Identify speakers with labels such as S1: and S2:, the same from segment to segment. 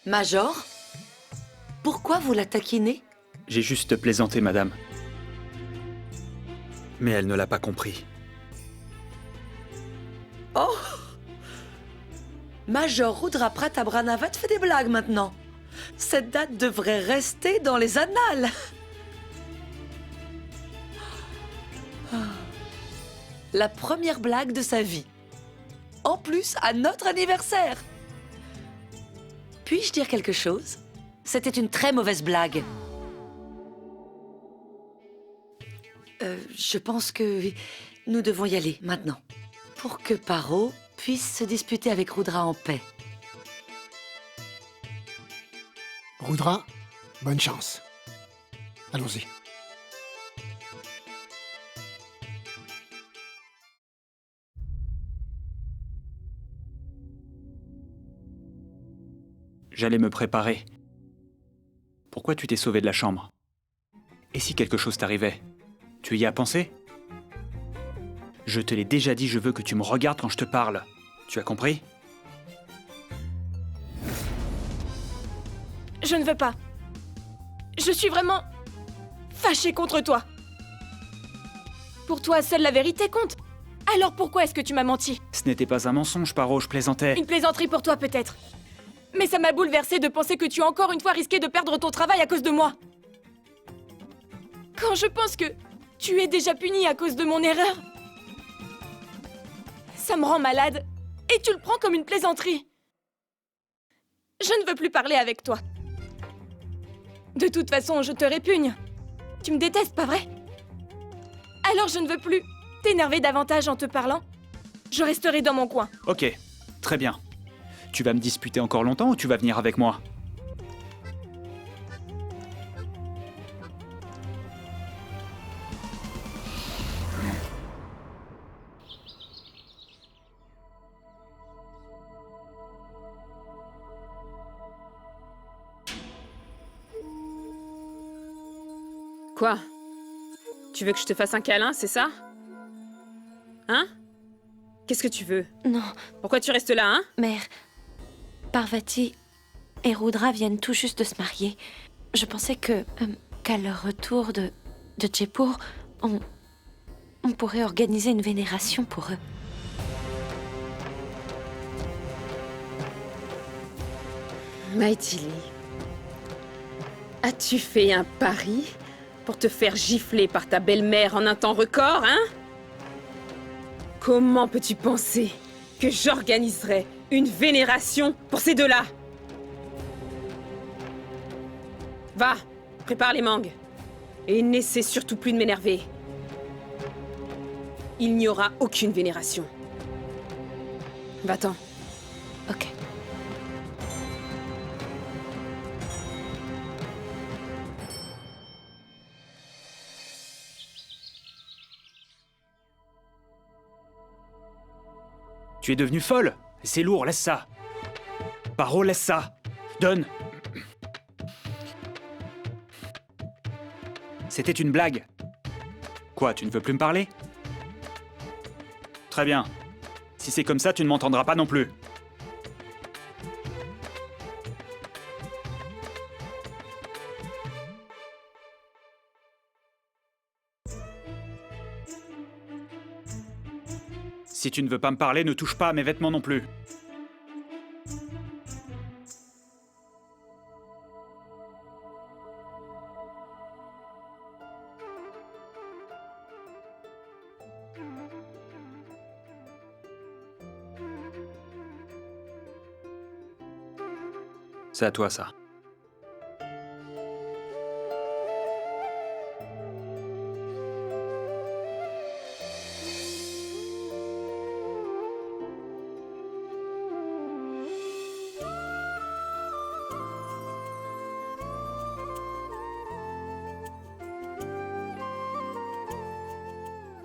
S1: Major? Pourquoi vous la taquinez?
S2: J'ai juste plaisanté, madame. Mais elle ne l'a pas compris.
S1: Oh! Major Rudra Pratabranavat fait des blagues maintenant. Cette date devrait rester dans les annales. La première blague de sa vie. En plus, à notre anniversaire. Puis-je dire quelque chose? C'était une très mauvaise blague. Je pense que nous devons y aller maintenant. Pour que Paro puisse se disputer avec Rudra en paix.
S3: Rudra, bonne chance. Allons-y.
S2: J'allais me préparer. Pourquoi tu t'es sauvé de la chambre? Et si quelque chose t'arrivait? Tu y as pensé? Je te l'ai déjà dit, je veux que tu me regardes quand je te parle. Tu as compris?
S4: Je ne veux pas. Je suis vraiment fâchée contre toi. Pour toi, seule la vérité compte. Alors pourquoi est-ce que tu m'as menti?
S2: Ce n'était pas un mensonge, Paro, je plaisantais.
S4: Une plaisanterie pour toi peut-être. Mais ça m'a bouleversée de penser que tu as encore une fois risqué de perdre ton travail à cause de moi. Quand je pense que tu es déjà puni à cause de mon erreur, ça me rend malade. Et tu le prends comme une plaisanterie. Je ne veux plus parler avec toi. De toute façon, je te répugne. Tu me détestes, pas vrai? Alors je ne veux plus t'énerver davantage en te parlant. Je resterai dans mon coin.
S2: Ok, très bien. Tu vas me disputer encore longtemps ou tu vas venir avec moi?
S5: Quoi? Tu veux que je te fasse un câlin, c'est ça? Hein? Qu'est-ce que tu veux?
S6: Non,
S5: Pourquoi tu restes là, hein?
S6: mère. Parvati et Rudra viennent tout juste de se marier. Je pensais qu'à leur retour de Jaipur, on pourrait organiser une vénération pour eux.
S5: Maithili, as-tu fait un pari pour te faire gifler par ta belle-mère en un temps record, hein? Comment peux-tu penser que j'organiserais une vénération pour ces deux-là? Va, prépare les mangues. Et n'essaie surtout plus de m'énerver. Il n'y aura aucune vénération. Va-t'en.
S6: Ok.
S2: Tu es devenue folle? C'est lourd, laisse ça. Paro, laisse ça. Donne. C'était une blague. Quoi, tu ne veux plus me parler? Très bien. Si c'est comme ça, tu ne m'entendras pas non plus. Si tu ne veux pas me parler, ne touche pas à mes vêtements non plus. C'est à toi, ça.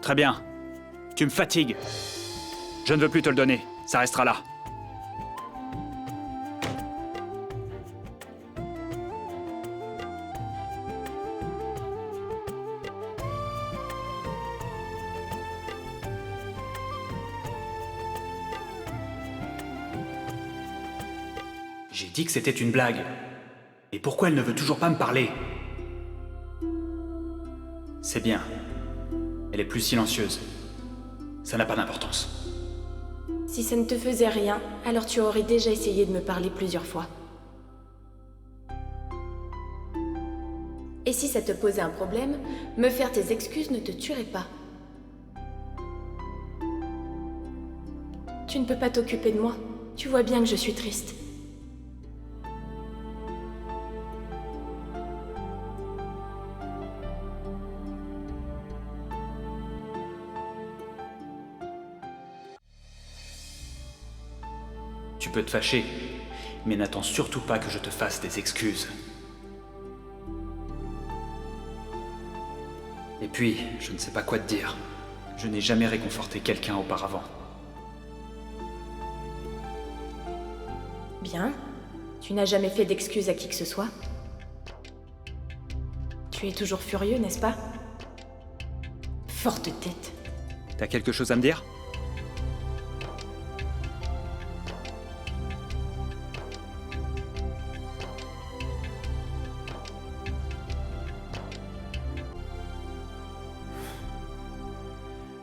S2: Très bien. Tu me fatigues. Je ne veux plus te le donner. Ça restera là. J'ai dit que c'était une blague. Et pourquoi elle ne veut toujours pas me parler? C'est bien. Elle est plus silencieuse. Ça n'a pas d'importance.
S4: Si ça ne te faisait rien, alors tu aurais déjà essayé de me parler plusieurs fois. Et si ça te posait un problème, me faire tes excuses ne te tuerait pas. Tu ne peux pas t'occuper de moi. Tu vois bien que je suis triste.
S2: Tu peux te fâcher, mais n'attends surtout pas que je te fasse des excuses. Et puis, je ne sais pas quoi te dire. Je n'ai jamais réconforté quelqu'un auparavant.
S4: Bien. Tu n'as jamais fait d'excuses à qui que ce soit. Tu es toujours furieux, n'est-ce pas? Forte tête.
S2: T'as quelque chose à me dire?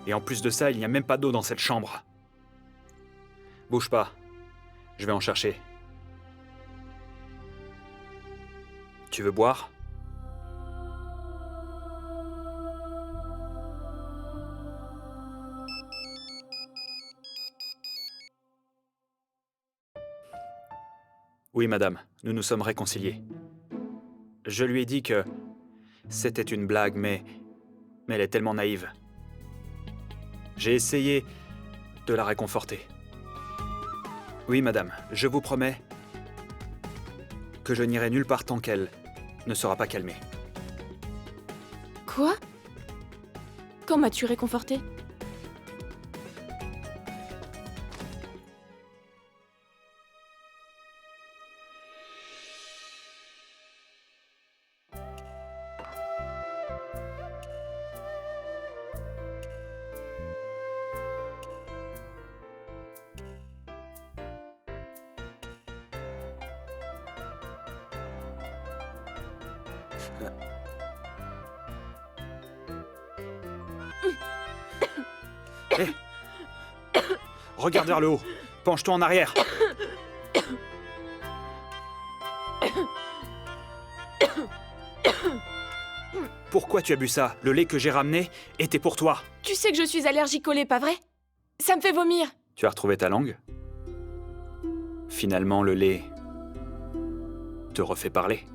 S2: Et en plus de ça, il n'y a même pas d'eau dans cette chambre. Bouge pas. Je vais en chercher. Tu veux boire? Oui, madame, nous nous sommes réconciliés. Je lui ai dit que c'était une blague, mais elle est tellement naïve. J'ai essayé de la réconforter. Oui, madame, je vous promets que je n'irai nulle part tant qu'elle ne sera pas calmée.
S4: Quoi? Quand m'as-tu réconforté?
S2: Hé! Regarde vers le haut. Penche-toi en arrière. Pourquoi tu as bu ça? Le lait que j'ai ramené était pour toi.
S4: Tu sais que je suis allergique au lait, pas vrai? Ça me fait vomir.
S2: Tu as retrouvé ta langue? Finalement, le lait te refait parler.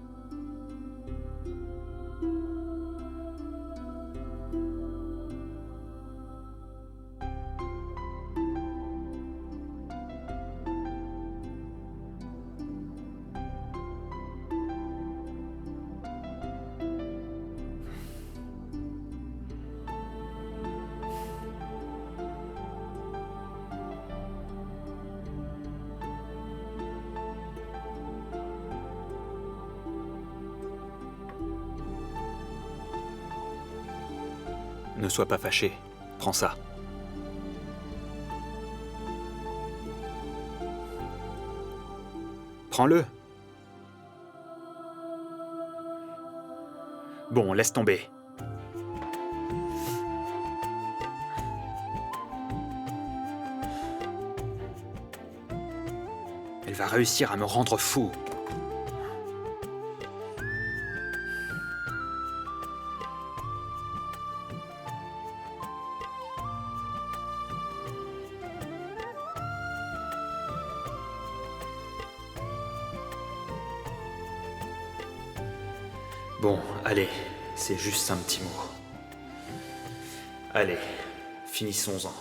S2: Ne sois pas fâché. Prends ça. Prends-le. Bon, laisse tomber. Elle va réussir à me rendre fou. Bon, allez, c'est juste un petit mot. Allez, finissons-en.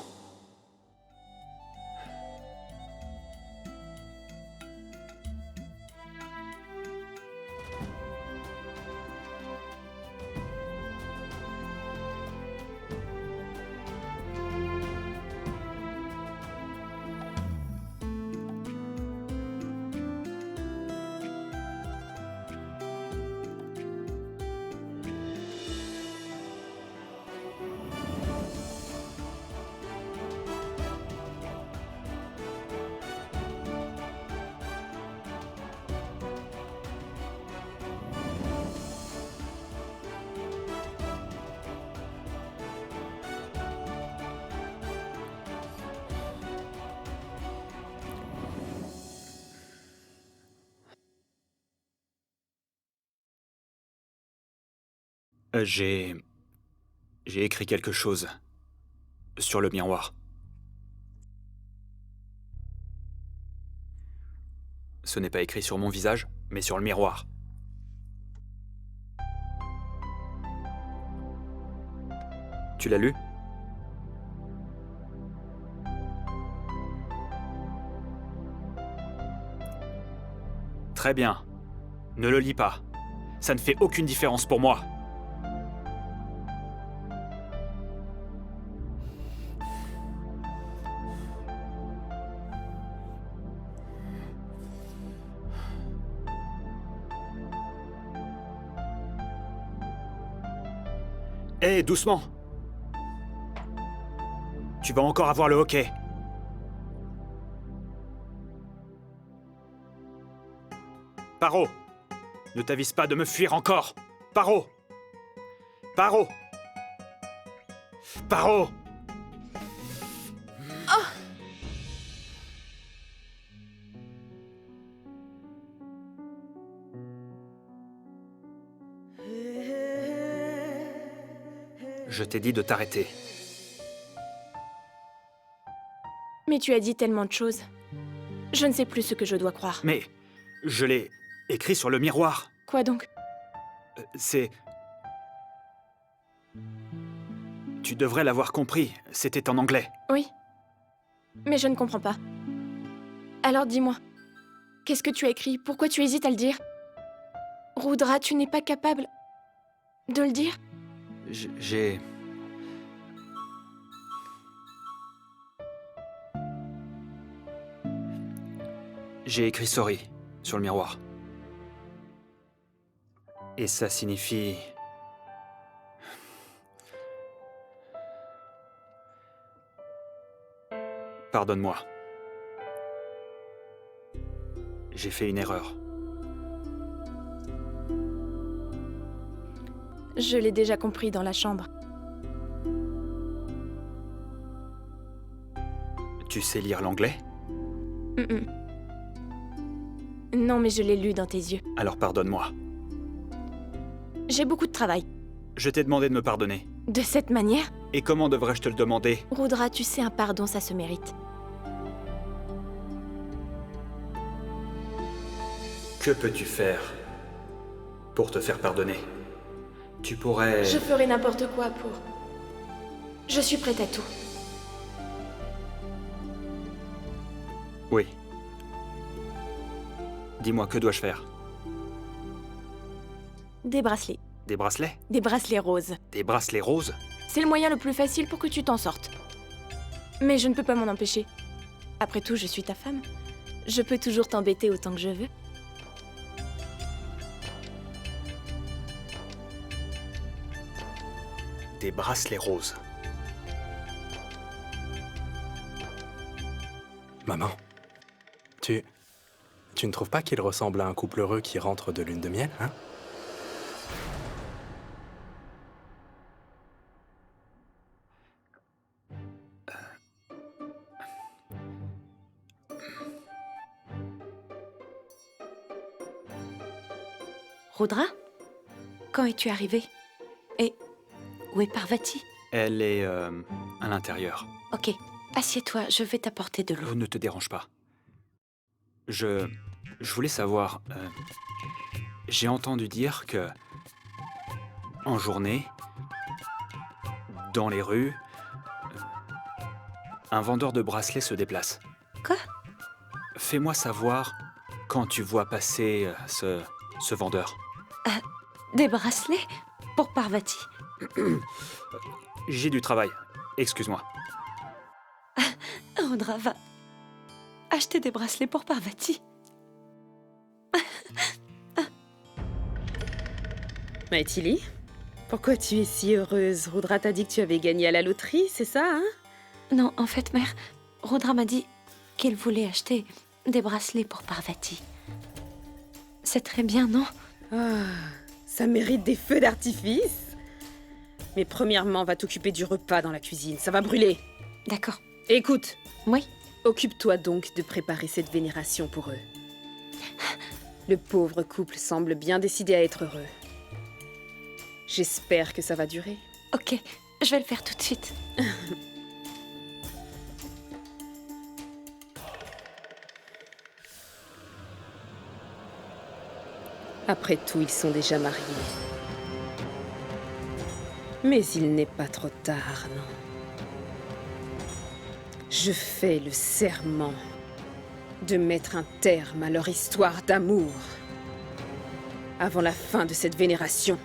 S2: J'ai écrit quelque chose sur le miroir. Ce n'est pas écrit sur mon visage, mais sur le miroir. Tu l'as lu? Très bien. Ne le lis pas. Ça ne fait aucune différence pour moi. Hé, doucement! Tu vas encore avoir le hockey. Paro! Ne t'avise pas de me fuir encore! Paro! Paro! Paro! Je t'ai dit de t'arrêter.
S4: Mais tu as dit tellement de choses. Je ne sais plus ce que je dois croire.
S2: Mais je l'ai écrit sur le miroir.
S4: Quoi donc?
S2: C'est... Tu devrais l'avoir compris. C'était en anglais.
S4: Oui. Mais je ne comprends pas. Alors dis-moi. Qu'est-ce que tu as écrit? Pourquoi tu hésites à le dire? Rudra, tu n'es pas capable de le dire?
S2: J'ai... J'ai écrit sorry sur le miroir. Et ça signifie... Pardonne-moi. J'ai fait une erreur.
S4: Je l'ai déjà compris dans la chambre.
S2: Tu sais lire l'anglais?
S4: Non, mais je l'ai lu dans tes yeux.
S2: Alors pardonne-moi.
S4: J'ai beaucoup de travail.
S2: Je t'ai demandé de me pardonner.
S4: De cette manière?
S2: Et comment devrais-je te le demander?
S4: Rudra, tu sais, un pardon, ça se mérite.
S2: Que peux-tu faire pour te faire pardonner? Tu pourrais...
S4: Je ferai n'importe quoi pour... Je suis prête à tout.
S2: Oui. Dis-moi, que dois-je faire?
S4: Des bracelets.
S2: Des bracelets?
S4: Des bracelets roses.
S2: Des bracelets roses?
S4: C'est le moyen le plus facile pour que tu t'en sortes. Mais je ne peux pas m'en empêcher. Après tout, je suis ta femme. Je peux toujours t'embêter autant que je veux.
S2: Des bracelets roses.
S7: Maman, tu ne trouves pas qu'il ressemble à un couple heureux qui rentre de lune de miel, hein?
S6: Rudra, quand es-tu arrivé? Et où est Parvati?
S2: Elle est à l'intérieur.
S6: Ok, assieds-toi, je vais t'apporter de l'eau.
S2: Ne te dérange pas. Je voulais savoir... j'ai entendu dire que... En journée, dans les rues, un vendeur de bracelets se déplace.
S6: Quoi?
S2: Fais-moi savoir quand tu vois passer ce vendeur.
S6: Des bracelets? Pour Parvati?
S2: J'ai du travail. Excuse-moi.
S6: Rudra va acheter des bracelets pour Parvati.
S5: Maithili, pourquoi tu es si heureuse? Rudra t'a dit que tu avais gagné à la loterie, c'est ça, hein?
S6: Non, en fait, mère, Rudra m'a dit qu'elle voulait acheter des bracelets pour Parvati. C'est très bien, non?
S5: Ah, ça mérite des feux d'artifice. Mais premièrement, va t'occuper du repas dans la cuisine, ça va brûler.
S6: D'accord.
S5: Écoute,
S6: Oui?
S5: occupe-toi donc de préparer cette vénération pour eux. Le pauvre couple semble bien décidé à être heureux. J'espère que ça va durer.
S6: Ok, je vais le faire tout de suite.
S5: Après tout, ils sont déjà mariés. Mais il n'est pas trop tard, non. Je fais le serment de mettre un terme à leur histoire d'amour avant la fin de cette vénération.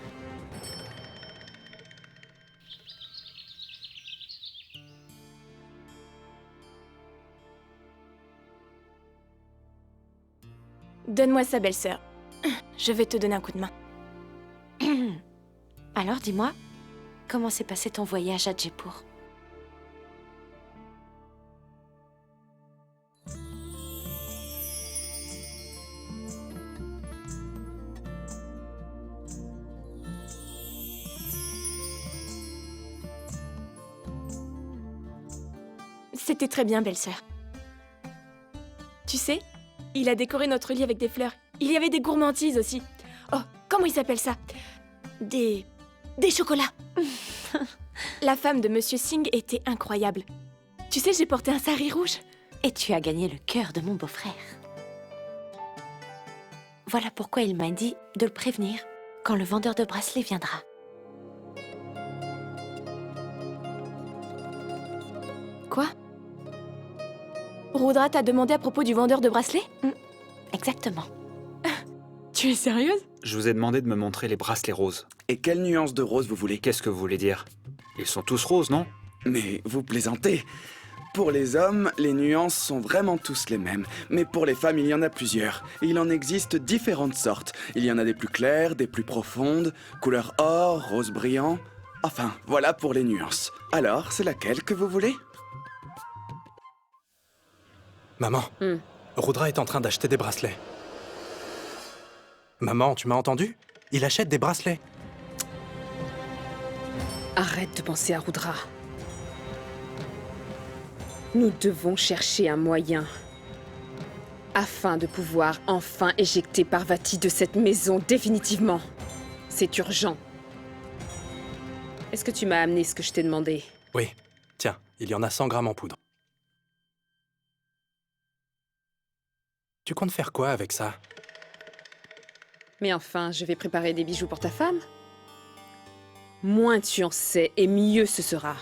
S4: Donne-moi ça, belle-sœur. Je vais te donner un coup de main.
S6: Alors dis-moi, comment s'est passé ton voyage à Jaipur?
S4: C'était très bien, belle-sœur. Tu sais, il a décoré notre lit avec des fleurs. Il y avait des gourmandises aussi. Oh, comment il s'appelle ça? Des chocolats. La femme de Monsieur Singh était incroyable. Tu sais, j'ai porté un sari rouge.
S6: Et tu as gagné le cœur de mon beau-frère. Voilà pourquoi il m'a dit de le prévenir quand le vendeur de bracelets viendra.
S4: Quoi? Rudra t'a demandé à propos du vendeur de bracelets?
S6: Exactement.
S4: Tu es sérieuse?
S2: Je vous ai demandé de me montrer les bracelets roses.
S8: Et quelle nuance de rose vous voulez?
S2: Qu'est-ce que vous voulez dire? Ils sont tous roses, non?
S8: Mais vous plaisantez. Pour les hommes, les nuances sont vraiment tous les mêmes. Mais pour les femmes, il y en a plusieurs. Et il en existe différentes sortes. Il y en a des plus claires, des plus profondes, couleur or, rose brillant. Enfin, voilà pour les nuances. Alors, c'est laquelle que vous voulez?
S7: Maman, Rudra est en train d'acheter des bracelets. Maman, tu m'as entendu? Il achète des bracelets.
S5: Arrête de penser à Rudra. Nous devons chercher un moyen afin de pouvoir enfin éjecter Parvati de cette maison définitivement. C'est urgent. Est-ce que tu m'as amené ce que je t'ai demandé?
S7: Oui, tiens, il y en a 100 grammes en poudre. Tu comptes faire quoi avec ça?
S5: Mais enfin, je vais préparer des bijoux pour ta femme. Moins tu en sais, et mieux ce sera.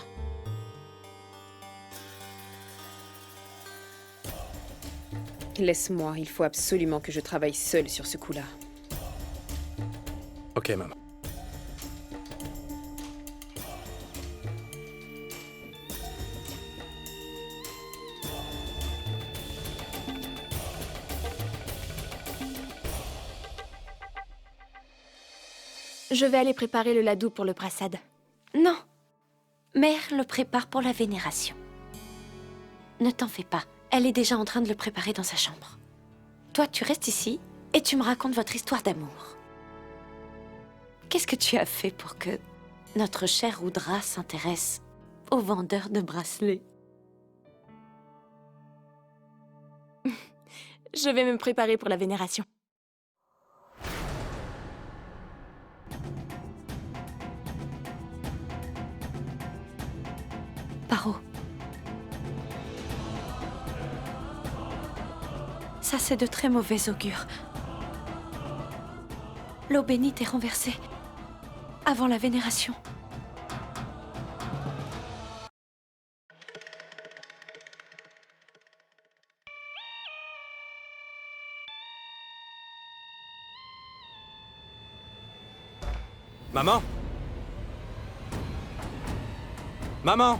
S5: Laisse-moi, il faut absolument que je travaille seule sur ce coup-là.
S7: Ok, maman.
S4: Je vais aller préparer le ladou pour le prasad.
S6: Non. Mère le prépare pour la vénération. Ne t'en fais pas. Elle est déjà en train de le préparer dans sa chambre. Toi, tu restes ici et tu me racontes votre histoire d'amour. Qu'est-ce que tu as fait pour que notre cher Rudra s'intéresse au vendeur de bracelets?
S4: Je vais me préparer pour la vénération.
S6: Paro. Ça, c'est de très mauvais augure. L'eau bénite est renversée avant la vénération.
S7: Maman! Maman!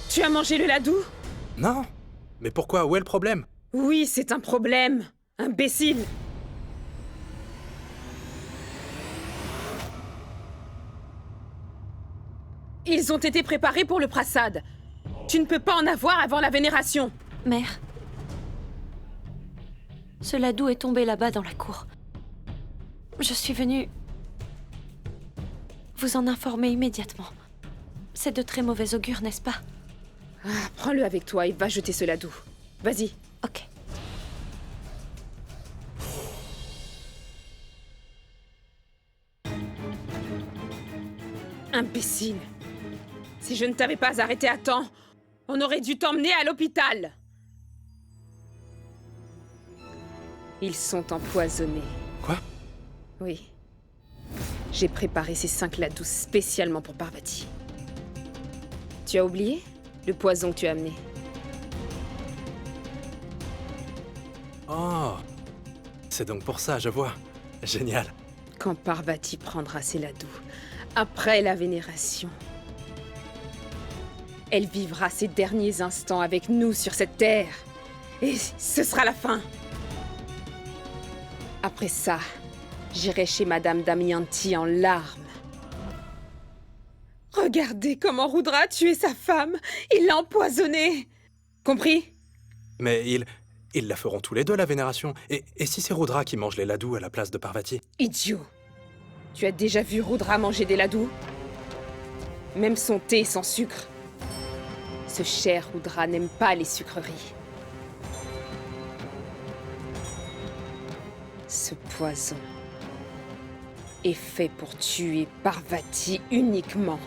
S5: Tu as mangé le ladou?
S7: Non! Mais pourquoi? Où est le problème?
S5: Oui, c'est un problème. Imbécile! Ils ont été préparés pour le prasad. Tu ne peux pas en avoir avant la vénération.
S6: Mère, ce ladou est tombé là-bas dans la cour. Je suis venue vous en informer immédiatement. C'est de très mauvais augure, n'est-ce pas?
S5: Ah, prends-le avec toi et va jeter ce ladou. Vas-y.
S6: Ok.
S5: Imbécile. Si je ne t'avais pas arrêté à temps, on aurait dû t'emmener à l'hôpital. Ils sont empoisonnés.
S7: Quoi?
S5: Oui. J'ai préparé ces 5 ladous spécialement pour Parvati. Tu as oublié le poison que tu as amené?
S7: Oh, c'est donc pour ça, je vois. Génial.
S5: Quand Parvati prendra ses ladous, après la vénération, elle vivra ses derniers instants avec nous sur cette terre. Et ce sera la fin. Après ça, j'irai chez Madame Damayanti en larmes. Regardez comment Rudra a tué sa femme. Il l'a empoisonnée. Compris?
S7: Mais ils la feront tous les deux, la vénération. Et si c'est Rudra qui mange les ladous à la place de Parvati?
S5: Idiot. Tu as déjà vu Rudra manger des ladous? Même son thé sans sucre. Ce cher Rudra n'aime pas les sucreries. Ce poison est fait pour tuer Parvati uniquement.